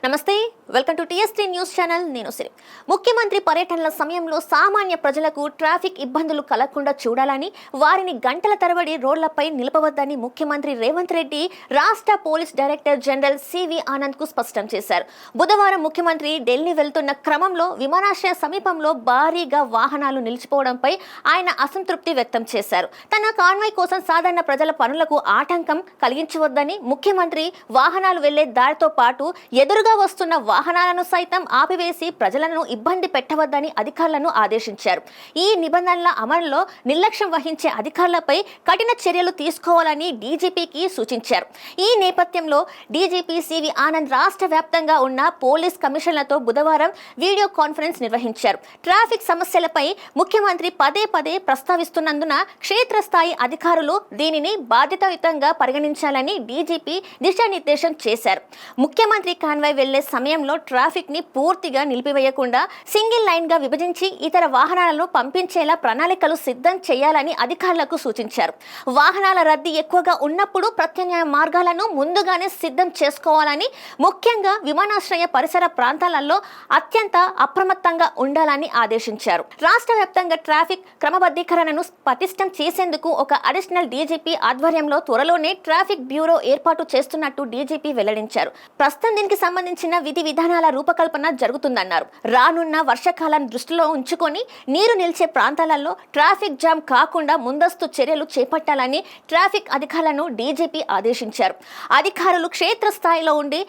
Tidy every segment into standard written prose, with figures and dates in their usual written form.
నమస్తే welcome to TST news channel. నేను సిరి. ముఖ్యమంత్రి పర్యటనల సమయంలో సామాన్య ప్రజలకు ట్రాఫిక్ ఇబ్బందులు కలగకుండా చూడాలని, వారిని గంటల తరబడి రోడ్లపై నిలపవద్దని ముఖ్యమంత్రి రేవంత్ రెడ్డి రాష్ట్ర police director general CV Anand కు స్పష్టం చేశారు. బుధవారం ముఖ్యమంత్రి ఢిల్లీ వెళ్తున్న క్రమంలో విమానాశ్రయ సమీపంలో భారీగా వాహనాలు నిలిచిపోవడంపై ఆయన అసంతృప్తి వ్యక్తం చేశారు. తన కాన్వాయ్ కోసం సాధారణ ప్రజల పనులకు ఆటంకం కలిగించవద్దని, ముఖ్యమంత్రి వాహనాలు వెళ్లే దారితో పాటు ఎదురుగా వస్తున్న వాహనాలను సైతం ఆపివేసి ప్రజలను ఇబ్బంది పెట్టవద్దని అధికారులను ఆదేశించారు. ఈ నిబంధనల అమలులో నిర్లక్ష్యం వహించే అధికారులపై కఠిన చర్యలు తీసుకోవాలని డీజీపీకి సూచించారు. ఈ నేపథ్యంలో డీజీపీ సివి ఆనంద్ రాష్ట్ర వ్యాప్తంగా ఉన్న పోలీస్ కమిషనర్లతో బుధవారం వీడియో కాన్ఫరెన్స్ నిర్వహించారు. ట్రాఫిక్ సమస్యలపై ముఖ్యమంత్రి పదే పదే ప్రస్తావిస్తున్నందున క్షేత్రస్థాయి అధికారులు దీనిని బాధ్యతాయుతంగా పరిగణించాలని డీజీపీ దిశానిర్దేశం చేశారు. ముఖ్యమంత్రి కాన్వాయ్ వెళ్లే సమయంలో ట్రాఫిక్ ని పూర్తిగా నిలిపివేయకుండా సింగిల్ లైన్ గా విభజించి ఇతర వాహనాలను పంపించేలా ప్రణాళికలు సిద్ధం చేయాలని అధికారులకు సూచించారు. వాహనాల రద్దీ ఎక్కువగా ఉన్నప్పుడు ప్రత్యామ్నాయ మార్గాలను ముందుగానే సిద్ధం చేసుకోవాలని, ముఖ్యంగా విమానాశ్రయ పరిసర ప్రాంతాలలో అత్యంత అప్రమత్తంగా ఉండాలని ఆదేశించారు. రాష్ట్ర వ్యాప్తంగా ట్రాఫిక్ క్రమబద్ధీకరణను పటిష్టం చేసేందుకు ఒక అడిషనల్ డీజీపీ ఆధ్వర్యంలో త్వరలోనే ట్రాఫిక్ బ్యూరో ఏర్పాటు చేస్తున్నట్టు డీజీపీ వెల్లడించారు. ప్రస్తుతం దీనికి సంబంధించిన విధి విధానాల రూపకల్పన జరుగుతుందన్నారు. రానున్న వర్షాకాలాన్ని దృష్టిలో ఉంచుకొని నీరు నిలిచే ప్రాంతాలలో ట్రాఫిక్ జామ్ కాకుండా ముందస్తు చర్యలు చేపట్టాలని ట్రాఫిక్ అధికారులను డీజీపీ ఆదేశించారు. అధికారులు క్షేత్రస్థాయిలో ఉండి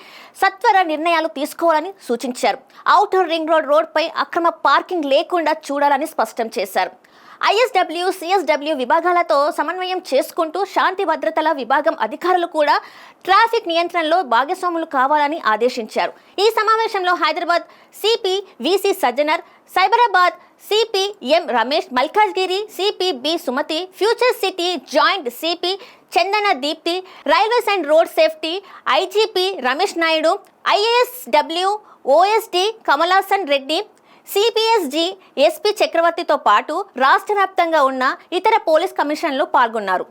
సత్వర నిర్ణయాలు తీసుకోవాలని సూచించారు. ఔటర్ రింగ్ రోడ్పై అక్రమ పార్కింగ్ లేకుండా చూడాలని స్పష్టం చేశారు. ఐఎస్డబ్ల్యూ, సిఎస్డబ్ల్యూ విభాగాలతో సమన్వయం చేసుకుంటూ శాంతి భద్రతల విభాగం అధికారులు కూడా ట్రాఫిక్ నియంత్రణలో భాగస్వాములు కావాలని ఆదేశించారు. ఈ సమావేశంలో Hyderabad CP VC Sajjanar, Cyberabad CP M Ramesh, Malkajgiri CP B Sumathi, future city joint CP Chandana Deepti, railways and road safety IGP Ramesh Naidu, IASW OSD Kamalasan Reddy, CPSG SP చక్రవర్తితో పాటు రాష్ట్ర వ్యాప్తంగా ఉన్న ఇతర పోలీస్ కమిషనర్లు పాల్గొన్నారు.